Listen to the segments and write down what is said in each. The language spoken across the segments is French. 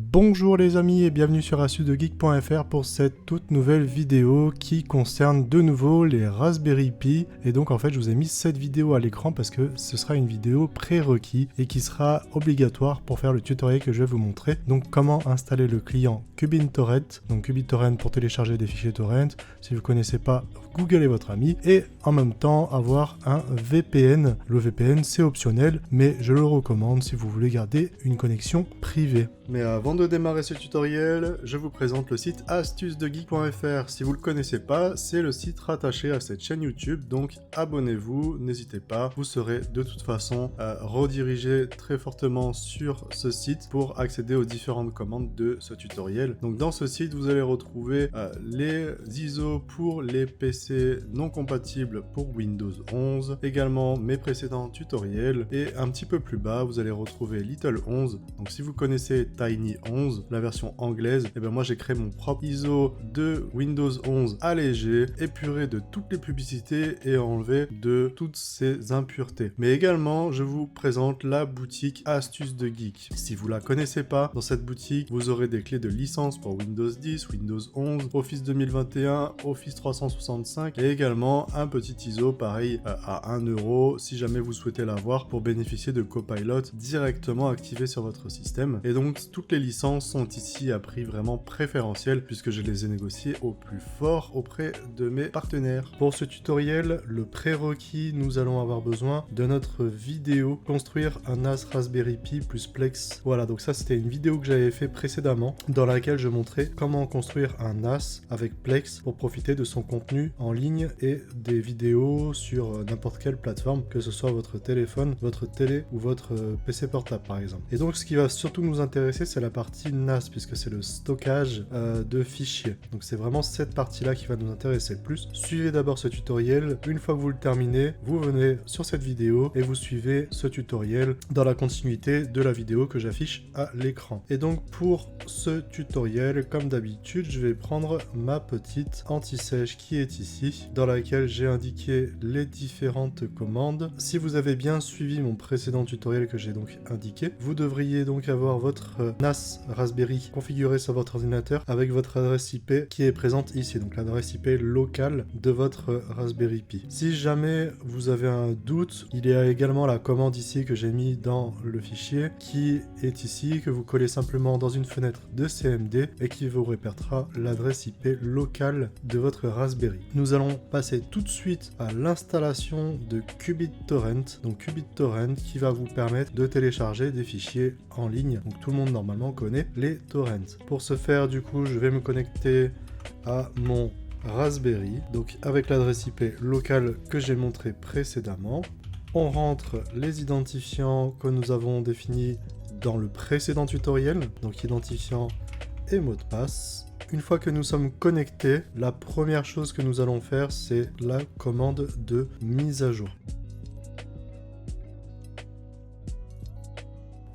Bonjour les amis et bienvenue sur astuce-de-geek.fr pour cette toute nouvelle vidéo qui concerne de nouveau les Raspberry Pi. Et donc en fait je vous ai mis cette vidéo à l'écran parce que ce sera une vidéo prérequis et qui sera obligatoire pour faire le tutoriel que je vais vous montrer. Donc comment installer le client QBitTorrent, donc QBitTorrent pour télécharger des fichiers torrent. Si vous ne connaissez pas, googlez votre ami et en même temps avoir un VPN. Le VPN c'est optionnel mais je le recommande si vous voulez garder une connexion privée. Mais avant de démarrer ce tutoriel, je vous présente le site astuce-de-geek.fr. Si vous le connaissez pas, c'est le site rattaché à cette chaîne YouTube, donc abonnez-vous, n'hésitez pas. Vous serez de toute façon redirigé très fortement sur ce site pour accéder aux différentes commandes de ce tutoriel. Donc dans ce site, vous allez retrouver les ISO pour les PC non compatibles pour Windows 11, également mes précédents tutoriels, et un petit peu plus bas, vous allez retrouver Little 11. Donc si vous connaissez Tiny 11, la version anglaise, et bien moi j'ai créé mon propre ISO de Windows 11 allégé, épuré de toutes les publicités et enlevé de toutes ces impuretés. Mais également, je vous présente la boutique Astuces de Geek. Si vous la connaissez pas, dans cette boutique, vous aurez des clés de licence pour Windows 10, Windows 11, Office 2021, Office 365 et également un petit ISO pareil à 1 € si jamais vous souhaitez l'avoir pour bénéficier de Copilot directement activé sur votre système. Et donc toutes les licences sont ici à prix vraiment préférentiel puisque je les ai négociées au plus fort auprès de mes partenaires. Pour ce tutoriel, le prérequis, nous allons avoir besoin de notre vidéo construire un NAS Raspberry Pi plus Plex. Voilà, donc ça c'était une vidéo que j'avais fait précédemment dans laquelle je montrais comment construire un NAS avec Plex pour profiter de son contenu en ligne et des vidéos sur n'importe quelle plateforme, que ce soit votre téléphone, votre télé ou votre PC portable par exemple. Et donc ce qui va surtout nous intéresser, c'est la partie NAS puisque c'est le stockage de fichiers. Donc c'est vraiment cette partie-là qui va nous intéresser le plus. Suivez d'abord ce tutoriel. Une fois que vous le terminez, vous venez sur cette vidéo et vous suivez ce tutoriel dans la continuité de la vidéo que j'affiche à l'écran. Et donc pour ce tutoriel, comme d'habitude, je vais prendre ma petite anti-sèche qui est ici, dans laquelle j'ai indiqué les différentes commandes. Si vous avez bien suivi mon précédent tutoriel que j'ai donc indiqué, vous devriez donc avoir votre NAS Raspberry configuré sur votre ordinateur avec votre adresse IP qui est présente ici, donc l'adresse IP locale de votre Raspberry Pi. Si jamais vous avez un doute, il y a également la commande ici que j'ai mis dans le fichier qui est ici, que vous collez simplement dans une fenêtre de CMD et qui vous répétera l'adresse IP locale de votre Raspberry. Nous allons passer tout de suite à l'installation de QBitTorrent, donc QBitTorrent qui va vous permettre de télécharger des fichiers en ligne. Donc tout le monde normalement connaît les torrents. Pour ce faire, du coup, je vais me connecter à mon Raspberry, donc avec l'adresse IP locale que j'ai montré précédemment. On rentre les identifiants que nous avons définis dans le précédent tutoriel, donc identifiant et mot de passe. Une fois que nous sommes connectés, la première chose que nous allons faire, c'est la commande de mise à jour.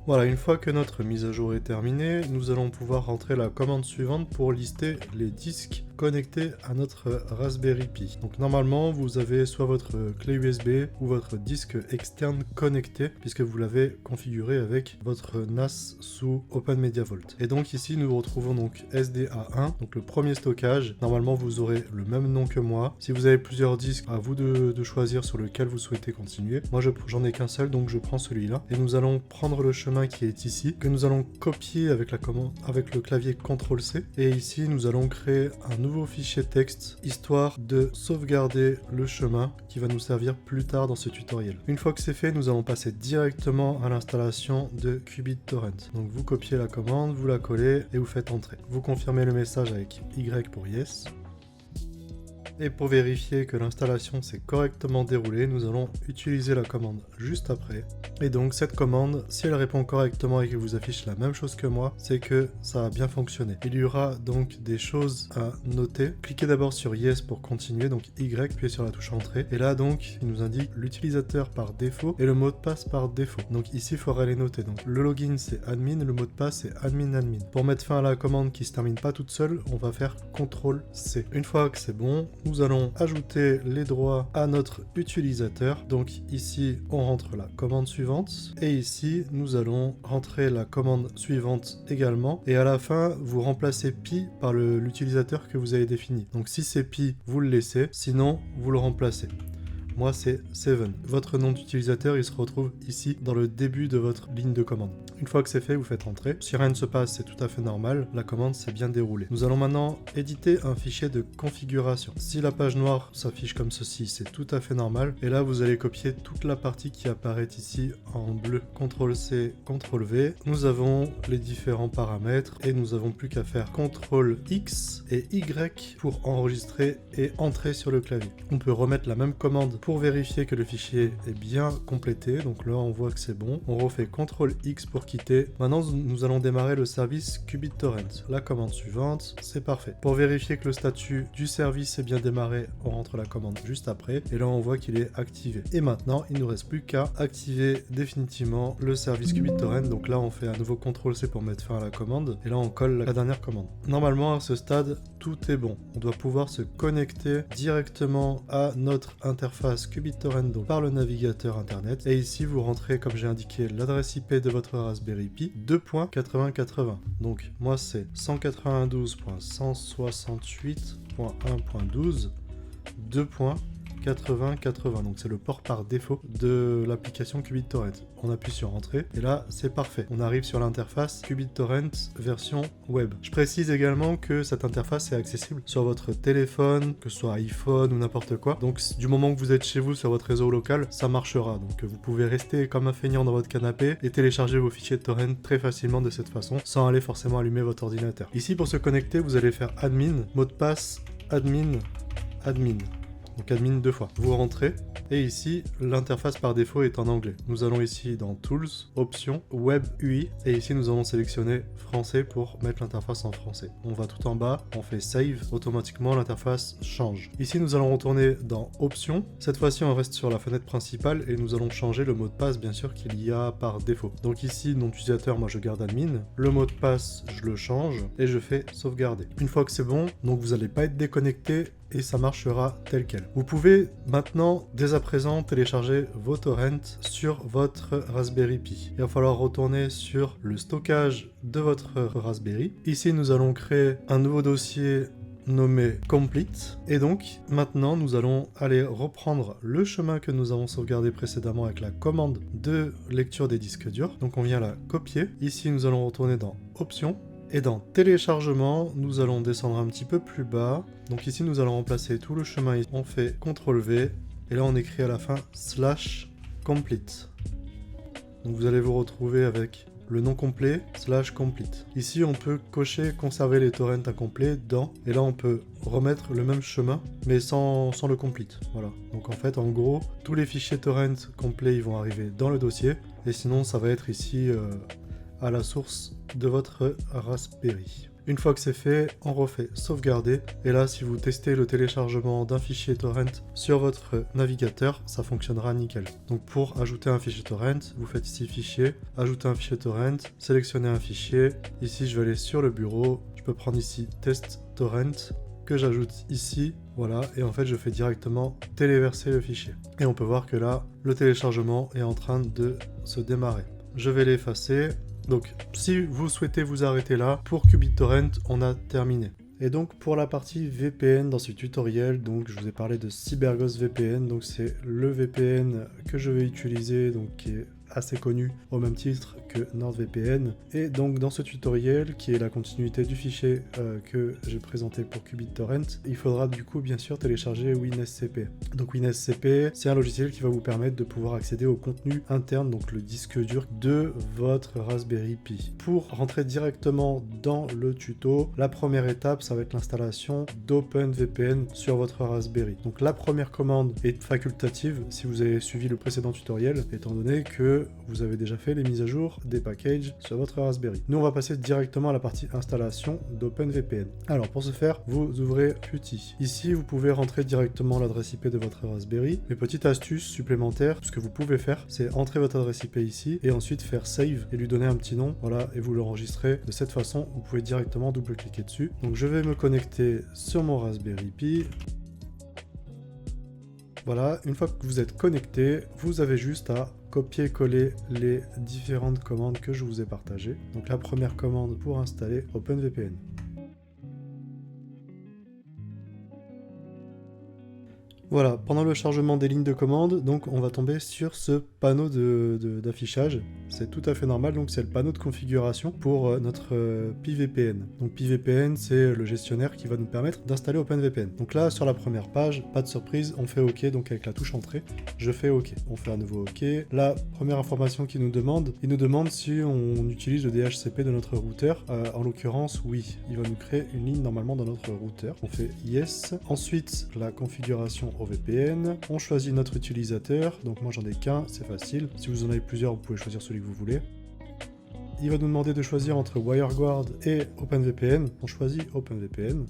Voilà, une fois que notre mise à jour est terminée, nous allons pouvoir rentrer la commande suivante pour lister les disques connectés à notre Raspberry Pi. Donc normalement, vous avez soit votre clé USB ou votre disque externe connecté puisque vous l'avez configuré avec votre NAS sous OpenMediaVault. Et donc ici, nous retrouvons donc SDA1, donc le premier stockage. Normalement, vous aurez le même nom que moi. Si vous avez plusieurs disques, à vous de choisir sur lequel vous souhaitez continuer. Moi, j'en ai qu'un seul, donc je prends celui-là. Et nous allons prendre le chemin qui est ici, que nous allons copier avec la commande, avec le clavier CTRL-C. Et ici, nous allons créer un nouveau fichier texte, histoire de sauvegarder le chemin qui va nous servir plus tard dans ce tutoriel. Une fois que c'est fait, nous allons passer directement à l'installation de QBitTorrent. Donc vous copiez la commande, vous la collez et vous faites entrer. Vous confirmez le message avec Y pour Yes. Et pour vérifier que l'installation s'est correctement déroulée, nous allons utiliser la commande juste après. Et donc cette commande, si elle répond correctement et qu'elle vous affiche la même chose que moi, c'est que ça a bien fonctionné. Il y aura donc des choses à noter. Cliquez d'abord sur Yes pour continuer, donc Y, puis sur la touche Entrée. Et là donc, il nous indique l'utilisateur par défaut et le mot de passe par défaut. Donc ici, il faudra les noter. Donc le login c'est admin, le mot de passe c'est admin. Pour mettre fin à la commande qui se termine pas toute seule, on va faire CTRL-C. Une fois que c'est bon, nous allons ajouter les droits à notre utilisateur. Donc ici, on rentre la commande suivante suivante. Et ici, nous allons rentrer la commande suivante également. Et à la fin, vous remplacez pi par l'utilisateur que vous avez défini. Donc si c'est pi, vous le laissez. Sinon, vous le remplacez. Moi, c'est Seven. Votre nom d'utilisateur, il se retrouve ici dans le début de votre ligne de commande. Une fois que c'est fait, vous faites entrer. Si rien ne se passe, c'est tout à fait normal. La commande s'est bien déroulée. Nous allons maintenant éditer un fichier de configuration. Si la page noire s'affiche comme ceci, c'est tout à fait normal. Et là, vous allez copier toute la partie qui apparaît ici en bleu. CTRL-C, CTRL-V. Nous avons les différents paramètres et nous n'avons plus qu'à faire CTRL-X et Y pour enregistrer et entrer sur le clavier. On peut remettre la même commande pour vérifier que le fichier est bien complété. Donc là, on voit que c'est bon. On refait CTRL-X pour quitter. Maintenant, nous allons démarrer le service QBitTorrent. La commande suivante, c'est parfait. Pour vérifier que le statut du service est bien démarré, on rentre la commande juste après. Et là, on voit qu'il est activé. Et maintenant, il ne nous reste plus qu'à activer définitivement le service QBitTorrent. Donc là, on fait à nouveau CTRL-C pour mettre fin à la commande. Et là, on colle la dernière commande. Normalement, à ce stade, tout est bon. On doit pouvoir se connecter directement à notre interface QBitTorrent donc par le navigateur internet. Et ici, vous rentrez, comme j'ai indiqué, l'adresse IP de votre Raspberry Pi 2.8080. Donc moi c'est 192.168.1.12 2.8080. Donc c'est le port par défaut de l'application QBitTorrent. On appuie sur Entrée et là c'est parfait. On arrive sur l'interface QBitTorrent version web. Je précise également que cette interface est accessible sur votre téléphone, que ce soit iPhone ou n'importe quoi. Donc du moment que vous êtes chez vous sur votre réseau local, ça marchera. Donc vous pouvez rester comme un feignant dans votre canapé et télécharger vos fichiers de torrent très facilement de cette façon sans aller forcément allumer votre ordinateur. Ici pour se connecter, vous allez faire admin, mot de passe, admin. Donc admin 2 fois. Vous rentrez et ici l'interface par défaut est en anglais. Nous allons ici dans Tools, Options, Web UI et ici nous allons sélectionner français pour mettre l'interface en français. On va tout en bas, on fait Save, automatiquement l'interface change. Ici nous allons retourner dans Options. Cette fois-ci on reste sur la fenêtre principale et nous allons changer le mot de passe bien sûr qu'il y a par défaut. Donc ici nom d'utilisateur, moi je garde admin. Le mot de passe je le change et je fais sauvegarder. Une fois que c'est bon, donc vous n'allez pas être déconnecté et ça marchera tel quel. Vous pouvez maintenant, dès à présent, télécharger vos torrents sur votre Raspberry Pi. Il va falloir retourner sur le stockage de votre Raspberry. Ici, nous allons créer un nouveau dossier nommé Complete. Et donc, maintenant, nous allons aller reprendre le chemin que nous avons sauvegardé précédemment avec la commande de lecture des disques durs. Donc, on vient la copier. Ici, nous allons retourner dans Options. Et dans téléchargement, nous allons descendre un petit peu plus bas. Donc ici, nous allons remplacer tout le chemin. On fait CTRL-V. Et là, on écrit à la fin /complete. Donc vous allez vous retrouver avec le nom complet /complete. Ici, on peut cocher conserver les torrents incomplets dans. Et là, on peut remettre le même chemin, mais sans le complete. Voilà. Donc en fait, en gros, tous les fichiers torrents complets, ils vont arriver dans le dossier. Et sinon, ça va être ici à la source de votre Raspberry. Une fois que c'est fait, on refait sauvegarder. Et là, si vous testez le téléchargement d'un fichier torrent sur votre navigateur, ça fonctionnera nickel. Donc pour ajouter un fichier torrent, vous faites ici fichier, ajouter un fichier torrent, sélectionnez un fichier. Ici, je vais aller sur le bureau. Je peux prendre ici test torrent que j'ajoute ici. Voilà, et en fait, je fais directement téléverser le fichier. Et on peut voir que là, le téléchargement est en train de se démarrer. Je vais l'effacer. Donc, si vous souhaitez vous arrêter là, pour QBitTorrent, on a terminé. Et donc, pour la partie VPN dans ce tutoriel, donc je vous ai parlé de CyberGhost VPN. Donc, c'est le VPN que je vais utiliser, donc qui est assez connu au même titre que NordVPN. Et donc dans ce tutoriel, qui est la continuité du fichier que j'ai présenté pour QBitTorrent, il faudra du coup bien sûr télécharger WinSCP. Donc WinSCP, c'est un logiciel qui va vous permettre de pouvoir accéder au contenu interne, donc le disque dur de votre Raspberry Pi. Pour rentrer directement dans le tuto, la première étape, ça va être l'installation d'OpenVPN sur votre Raspberry. Donc la première commande est facultative si vous avez suivi le précédent tutoriel, étant donné que vous avez déjà fait les mises à jour des packages sur votre Raspberry. Nous, on va passer directement à la partie installation d'OpenVPN. Alors, pour ce faire, vous ouvrez PuTTY. Ici, vous pouvez rentrer directement l'adresse IP de votre Raspberry. Mais petite astuce supplémentaire, ce que vous pouvez faire, c'est entrer votre adresse IP ici et ensuite faire Save et lui donner un petit nom. Voilà, et vous l'enregistrez. De cette façon, vous pouvez directement double-cliquer dessus. Donc, je vais me connecter sur mon Raspberry Pi. Voilà, une fois que vous êtes connecté, vous avez juste à copier-coller les différentes commandes que je vous ai partagées. Donc la première commande pour installer OpenVPN. Voilà, pendant le chargement des lignes de commande, donc on va tomber sur ce panneau d'affichage. C'est tout à fait normal, donc c'est le panneau de configuration pour notre PiVPN. Donc PiVPN, c'est le gestionnaire qui va nous permettre d'installer OpenVPN. Donc là, sur la première page, pas de surprise, on fait OK, donc avec la touche entrée, je fais OK. On fait à nouveau OK. La première information qu'il nous demande, il nous demande si on utilise le DHCP de notre routeur. En l'occurrence, oui, il va nous créer une ligne normalement dans notre routeur. On fait Yes. Ensuite, la configuration au VPN, on choisit notre utilisateur, donc moi j'en ai qu'un, c'est facile. Si vous en avez plusieurs, vous pouvez choisir celui que vous voulez. Il va nous demander de choisir entre WireGuard et OpenVPN, on choisit OpenVPN.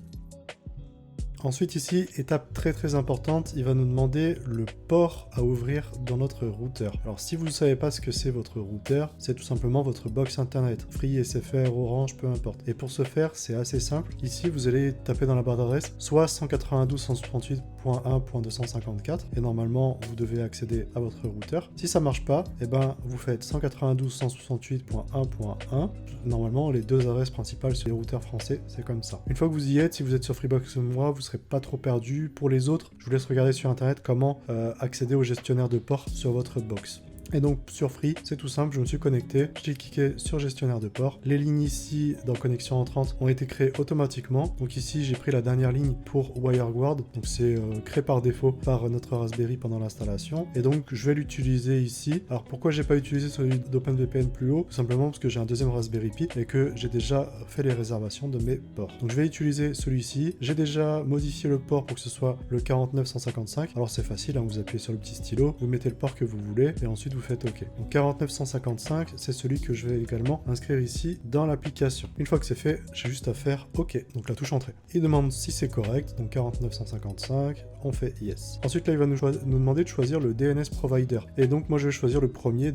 Ensuite ici, étape très importante, il va nous demander le port à ouvrir dans notre routeur. Alors si vous ne savez pas ce que c'est votre routeur, c'est tout simplement votre box internet, Free, SFR, Orange, peu importe. Et pour ce faire, c'est assez simple. Ici, vous allez taper dans la barre d'adresse soit 192.168.1.254 et normalement, vous devez accéder à votre routeur. Si ça marche pas, eh ben, vous faites 192.168.1.1. Normalement, les deux adresses principales sur les routeurs français, c'est comme ça. Une fois que vous y êtes, si vous êtes sur Freebox comme moi, vous serez pas trop perdu. Pour les autres, je vous laisse regarder sur internet comment accéder au gestionnaire de port sur votre box. Et donc sur Free, c'est tout simple, je me suis connecté, j'ai cliqué sur gestionnaire de port. Les lignes ici dans connexion entrante ont été créées automatiquement. Donc ici j'ai pris la dernière ligne pour WireGuard, donc c'est créé par défaut par notre Raspberry pendant l'installation. Et donc je vais l'utiliser ici. Alors pourquoi j'ai pas utilisé celui d'OpenVPN plus haut? Tout simplement parce que j'ai un deuxième Raspberry Pi et que j'ai déjà fait les réservations de mes ports. Donc je vais utiliser celui-ci. J'ai déjà modifié le port pour que ce soit le 49155. Alors c'est facile, hein, vous appuyez sur le petit stylo, vous mettez le port que vous voulez et ensuite vous faites OK. Donc 49155, c'est celui que je vais également inscrire ici dans l'application. Une fois que c'est fait, j'ai juste à faire OK. Donc la touche entrée. Il demande si c'est correct, donc 49155, on fait Yes. Ensuite là, il va nous demander de choisir le DNS provider. Et donc moi je vais choisir le premier.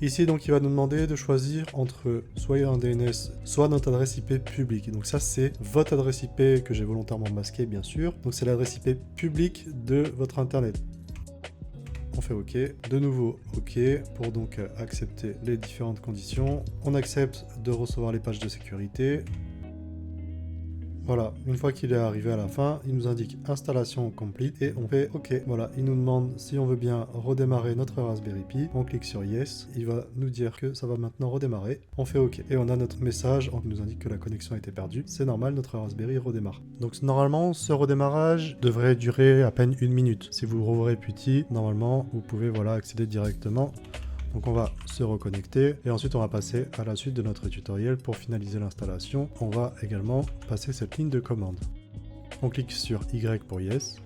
Ici, donc, il va nous demander de choisir entre soit un DNS, soit notre adresse IP publique. Donc ça, c'est votre adresse IP que j'ai volontairement masquée, bien sûr. Donc c'est l'adresse IP publique de votre Internet. On fait OK. De nouveau OK pour donc accepter les différentes conditions. On accepte de recevoir les pages de sécurité. Voilà, une fois qu'il est arrivé à la fin, il nous indique installation complete et on fait OK. Voilà, il nous demande si on veut bien redémarrer notre Raspberry Pi. On clique sur Yes, il va nous dire que ça va maintenant redémarrer. On fait OK. Et on a notre message qui nous indique que la connexion a été perdue. C'est normal, notre Raspberry redémarre. Donc normalement, ce redémarrage devrait durer à peine 1 minute. Si vous rouvrez Putty, normalement, vous pouvez accéder directement. Donc on va se reconnecter et ensuite on va passer à la suite de notre tutoriel. Pour finaliser l'installation, on va également passer cette ligne de commande. On clique sur Y pour Yes.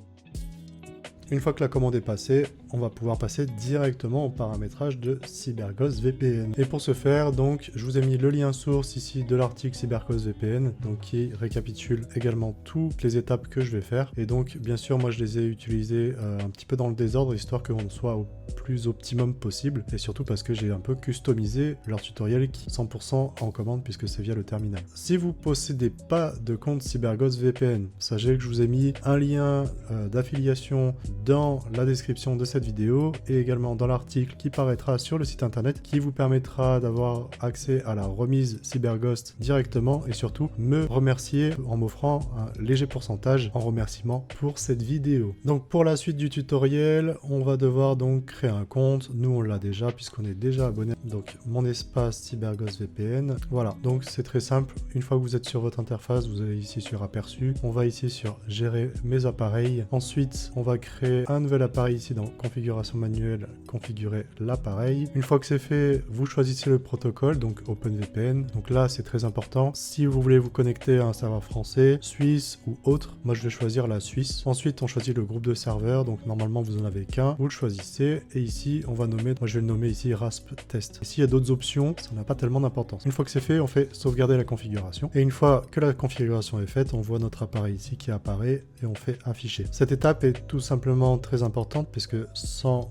Une fois que la commande est passée, on va pouvoir passer directement au paramétrage de CyberGhost VPN. Et pour ce faire, donc, je vous ai mis le lien source ici de l'article CyberGhost VPN, donc qui récapitule également toutes les étapes que je vais faire. Et donc, bien sûr, moi je les ai utilisées un petit peu dans le désordre, histoire qu'on soit au plus optimum possible, et surtout parce que j'ai un peu customisé leur tutoriel qui est 100% en commande puisque c'est via le terminal. Si vous possédez pas de compte CyberGhost VPN, sachez que je vous ai mis un lien d'affiliation dans la description de cette vidéo et également dans l'article qui paraîtra sur le site internet qui vous permettra d'avoir accès à la remise CyberGhost directement et surtout me remercier en m'offrant un léger pourcentage en remerciement pour cette vidéo. Donc pour la suite du tutoriel, on va devoir donc créer un compte. Nous on l'a déjà puisqu'on est déjà abonné. Donc mon espace CyberGhost VPN. Voilà, donc c'est très simple. Une fois que vous êtes sur votre interface, vous allez ici sur aperçu. On va ici sur gérer mes appareils. Ensuite, on va créer un nouvel appareil ici dans configuration manuelle, configurer l'appareil. Une fois que c'est fait, vous choisissez le protocole, donc OpenVPN. Donc là, c'est très important. Si vous voulez vous connecter à un serveur français, suisse ou autre, moi je vais choisir la Suisse. Ensuite, on choisit le groupe de serveurs. Donc normalement, vous en avez qu'un. Vous le choisissez et ici, on va nommer, moi je vais le nommer ici RASP test. Ici, il y a d'autres options, ça n'a pas tellement d'importance. Une fois que c'est fait, on fait sauvegarder la configuration. Et une fois que la configuration est faite, on voit notre appareil ici qui apparaît et on fait afficher. Cette étape est tout simplement très importante puisque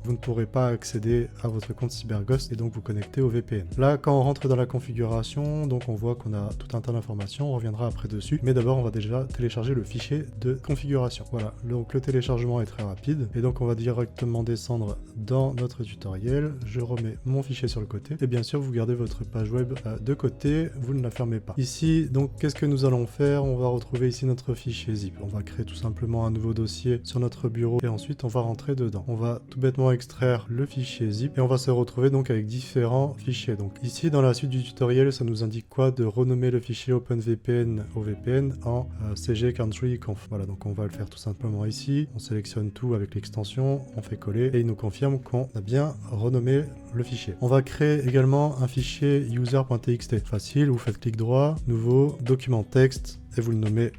vous ne pourrez pas accéder à votre compte CyberGhost et donc vous connecter au VPN. Là, quand on rentre dans la configuration, donc on voit qu'on a tout un tas d'informations, on reviendra après dessus, mais d'abord on va déjà télécharger le fichier de configuration. Voilà, donc le téléchargement est très rapide et donc on va directement descendre dans notre tutoriel. Je remets mon fichier sur le côté et bien sûr vous gardez votre page web de côté, vous ne la fermez pas. Ici, donc qu'est-ce que nous allons faire? On va retrouver ici notre fichier zip. On va créer tout simplement un nouveau dossier sur notre bureau et ensuite on va rentrer dedans. On va tout bêtement extraire le fichier zip et on va se retrouver donc avec différents fichiers. Donc ici dans la suite du tutoriel, ça nous indique quoi? De renommer le fichier OpenVPN au VPN en CG Country Conf. Voilà, donc on va le faire tout simplement ici. On sélectionne tout avec l'extension, on fait coller et il nous confirme qu'on a bien renommé le fichier. On va créer également un fichier user.txt. Facile, vous faites clic droit, nouveau, document texte et vous le nommez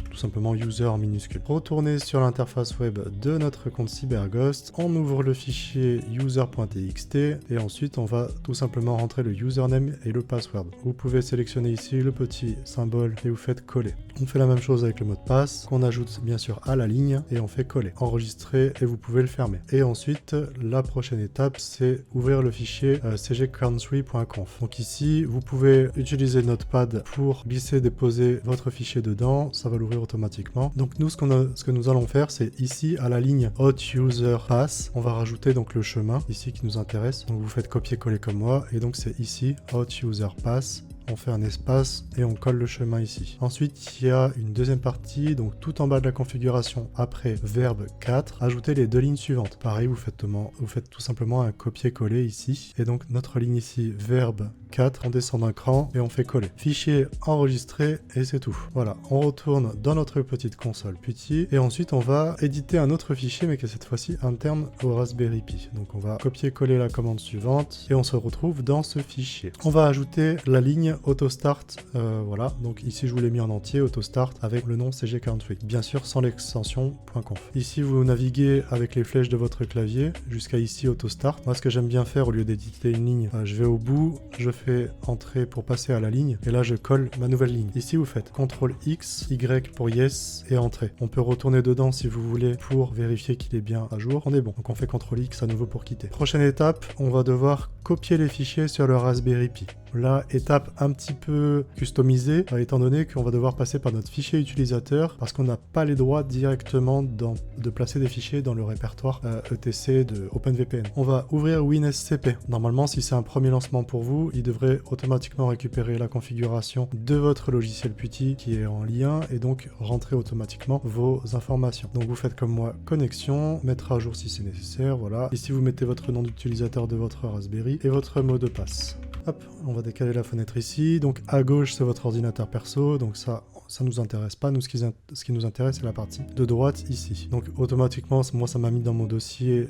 tout simplement user en minuscule. Retournez sur l'interface web de notre compte CyberGhost, on ouvre le fichier user.txt et ensuite on va tout simplement rentrer le username et le password. Vous pouvez sélectionner ici le petit symbole et vous faites coller. On fait la même chose avec le mot de passe qu'on ajoute bien sûr à la ligne et on fait coller. Enregistrer et vous pouvez le fermer. Et ensuite la prochaine étape c'est ouvrir le fichier cgcountry.conf. Donc ici vous pouvez utiliser Notepad pour glisser déposer votre fichier dedans, ça va l'ouvrir automatiquement. Donc nous ce que nous allons faire c'est ici à la ligne hot user pass, on va rajouter donc le chemin ici qui nous intéresse. Donc vous faites copier-coller comme moi et donc c'est ici hot user pass. On fait un espace et on colle le chemin ici. Ensuite, il y a une deuxième partie, donc tout en bas de la configuration, après verbe 4, ajoutez les deux lignes suivantes. Pareil, vous faites tout simplement un copier-coller ici. Et donc notre ligne ici, verbe 4, on descend d'un cran et on fait coller. Fichier enregistré et c'est tout. Voilà, on retourne dans notre petite console PuTTY et ensuite on va éditer un autre fichier mais qui est cette fois-ci interne au Raspberry Pi. Donc on va copier-coller la commande suivante et on se retrouve dans ce fichier. On va ajouter la ligne autostart, voilà, donc ici je vous l'ai mis en entier, autostart avec le nom CG Country, bien sûr sans l'extension .conf. Ici vous naviguez avec les flèches de votre clavier jusqu'à ici autostart. Moi ce que j'aime bien faire au lieu d'éditer une ligne, je vais au bout, je fais entrer pour passer à la ligne et là je colle ma nouvelle ligne. Ici vous faites CTRL X, Y pour yes et entrer. On peut retourner dedans si vous voulez pour vérifier qu'il est bien à jour. On est bon, donc on fait CTRL X à nouveau pour quitter. Prochaine étape, on va devoir copier les fichiers sur le Raspberry Pi. Là, étape un petit peu customisée, étant donné qu'on va devoir passer par notre fichier utilisateur parce qu'on n'a pas les droits directement de placer des fichiers dans le répertoire ETC de OpenVPN. On va ouvrir WinSCP. Normalement, si c'est un premier lancement pour vous, il devrait automatiquement récupérer la configuration de votre logiciel PuTTY qui est en lien et donc rentrer automatiquement vos informations. Donc vous faites comme moi, connexion, mettre à jour si c'est nécessaire, voilà. Ici, vous mettez votre nom d'utilisateur de votre Raspberry et votre mot de passe. Hop, on va décaler la fenêtre ici. Donc à gauche, c'est votre ordinateur perso. Donc ça nous intéresse pas. Nous, ce qui nous intéresse, c'est la partie de droite ici. Donc automatiquement, moi, ça m'a mis dans mon dossier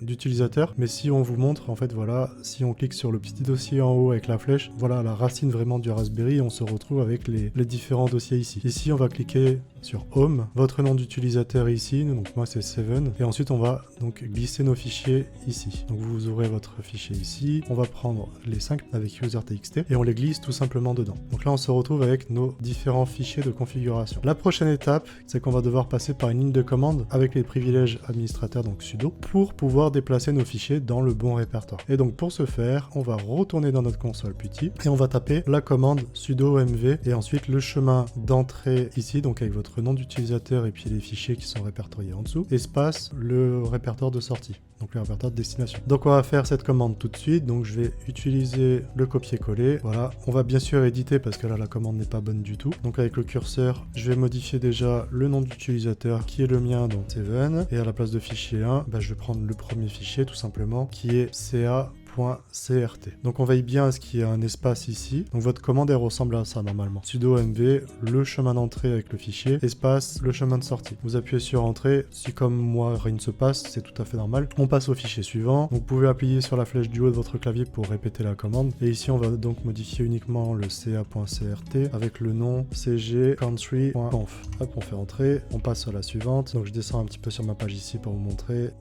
d'utilisateur. Mais si on vous montre, en fait, voilà, si on clique sur le petit dossier en haut avec la flèche, voilà la racine vraiment du Raspberry. On se retrouve avec les différents dossiers ici. Ici, on va cliquer sur Home. Votre nom d'utilisateur est ici. Donc moi, c'est Seven. Et ensuite, on va donc glisser nos fichiers ici. Donc vous ouvrez votre fichier ici. On va prendre les 5 avec user.txt et on les glisse tout simplement dedans. Donc là, on se retrouve avec nos différents fichiers de configuration. La prochaine étape, c'est qu'on va devoir passer par une ligne de commande avec les privilèges administrateurs, donc sudo, pour pouvoir déplacer nos fichiers dans le bon répertoire. Et donc pour ce faire, on va retourner dans notre console PuTTY et on va taper la commande sudo mv et ensuite le chemin d'entrée ici, donc avec votre nom d'utilisateur et puis les fichiers qui sont répertoriés en dessous, espace le répertoire de sortie. Donc le répertoire de destination. Donc on va faire cette commande tout de suite. Donc je vais utiliser le copier-coller. Voilà, on va bien sûr éditer parce que là la commande n'est pas bonne du tout. Donc avec le curseur, je vais modifier déjà le nom d'utilisateur qui est le mien, donc Seven. Et à la place de fichier 1, je vais prendre le premier fichier tout simplement qui est ca.crt. Donc on veille bien à ce qu'il y ait un espace ici. Donc votre commande elle ressemble à ça normalement. Sudo mv, le chemin d'entrée avec le fichier, espace, le chemin de sortie. Vous appuyez sur entrée. Si comme moi rien ne se passe, c'est tout à fait normal. On passe au fichier suivant. Donc, vous pouvez appuyer sur la flèche du haut de votre clavier pour répéter la commande. Et ici on va donc modifier uniquement le ca.crt avec le nom cg_country.conf. Hop, on fait entrer. On passe à la suivante. Donc je descends un petit peu sur ma page ici pour vous montrer.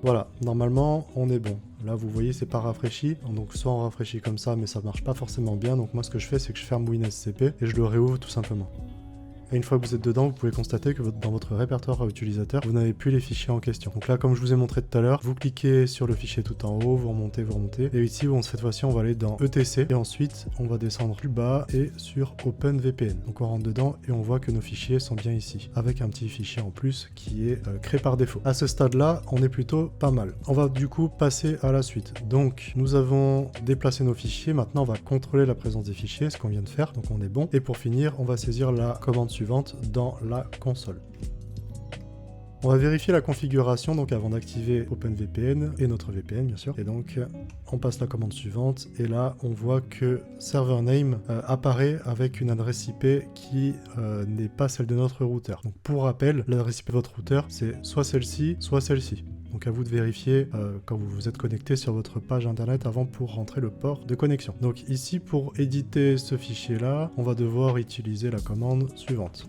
Voilà, normalement on est bon. Là vous voyez c'est pas rafraîchi, donc soit on rafraîchit comme ça mais ça marche pas forcément bien, donc moi ce que je fais c'est que je ferme WinSCP et je le réouvre tout simplement. Et une fois que vous êtes dedans, vous pouvez constater que dans votre répertoire utilisateur, vous n'avez plus les fichiers en question. Donc là, comme je vous ai montré tout à l'heure, vous cliquez sur le fichier tout en haut, vous remontez. Et ici, cette fois-ci, on va aller dans ETC et ensuite, on va descendre plus bas et sur OpenVPN. Donc on rentre dedans et on voit que nos fichiers sont bien ici, avec un petit fichier en plus qui est créé par défaut. À ce stade-là, on est plutôt pas mal. On va du coup passer à la suite. Donc nous avons déplacé nos fichiers. Maintenant, on va contrôler la présence des fichiers, ce qu'on vient de faire. Donc on est bon. Et pour finir, on va saisir la commande suivante dans la console. On va vérifier la configuration donc avant d'activer OpenVPN et notre VPN bien sûr. Et donc on passe la commande suivante et là on voit que server name apparaît avec une adresse IP qui n'est pas celle de notre routeur. Donc pour rappel, l'adresse IP de votre routeur c'est soit celle-ci, soit celle-ci. Donc à vous de vérifier quand vous vous êtes connecté sur votre page internet avant pour rentrer le port de connexion. Donc ici pour éditer ce fichier là, on va devoir utiliser la commande suivante.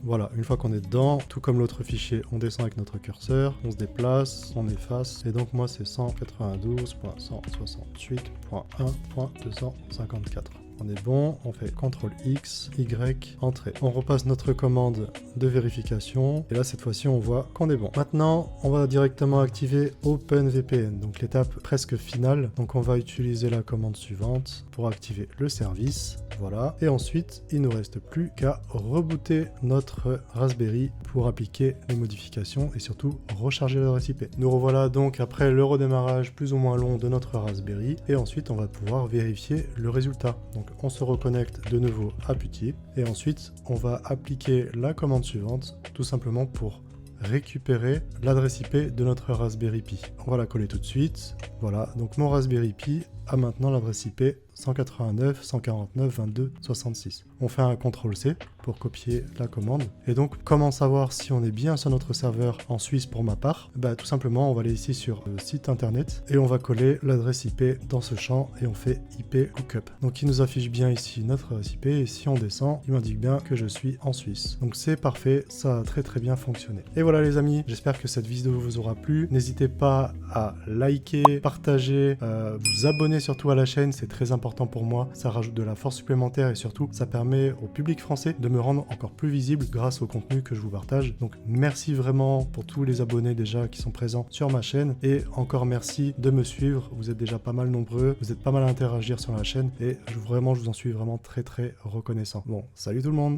Voilà, une fois qu'on est dedans, tout comme l'autre fichier, on descend avec notre curseur, on se déplace, on efface, et donc moi c'est 192.168.1.254. On est bon, on fait CTRL X, Y, entrée. On repasse notre commande de vérification, et là cette fois-ci on voit qu'on est bon. Maintenant, on va directement activer OpenVPN, donc l'étape presque finale. Donc on va utiliser la commande suivante pour activer le service. Voilà, et ensuite il ne nous reste plus qu'à rebooter notre Raspberry pour appliquer les modifications et surtout recharger l'adresse IP. Nous revoilà donc après le redémarrage plus ou moins long de notre Raspberry et ensuite on va pouvoir vérifier le résultat. Donc on se reconnecte de nouveau à Putty et ensuite on va appliquer la commande suivante tout simplement pour récupérer l'adresse IP de notre Raspberry Pi. On va la coller tout de suite. Voilà, donc mon Raspberry Pi a maintenant l'adresse IP 189.149.22.66. On fait un CTRL-C pour copier la commande. Et donc, comment savoir si on est bien sur notre serveur en Suisse pour ma part? Tout simplement, on va aller ici sur le site internet et on va coller l'adresse IP dans ce champ et on fait IP lookup. Donc, il nous affiche bien ici notre adresse IP et si on descend, il m'indique bien que je suis en Suisse. Donc, c'est parfait, ça a très très bien fonctionné. Et voilà les amis, j'espère que cette vidéo vous aura plu. N'hésitez pas à liker, partager, vous abonner surtout à la chaîne, c'est très important pour moi, ça rajoute de la force supplémentaire et surtout ça permet au public français de me rendre encore plus visible grâce au contenu que je vous partage. Donc merci vraiment pour tous les abonnés déjà qui sont présents sur ma chaîne et encore merci de me suivre, vous êtes déjà pas mal nombreux, vous êtes pas mal à interagir sur la chaîne et je vous en suis vraiment très très reconnaissant. Bon, salut tout le monde!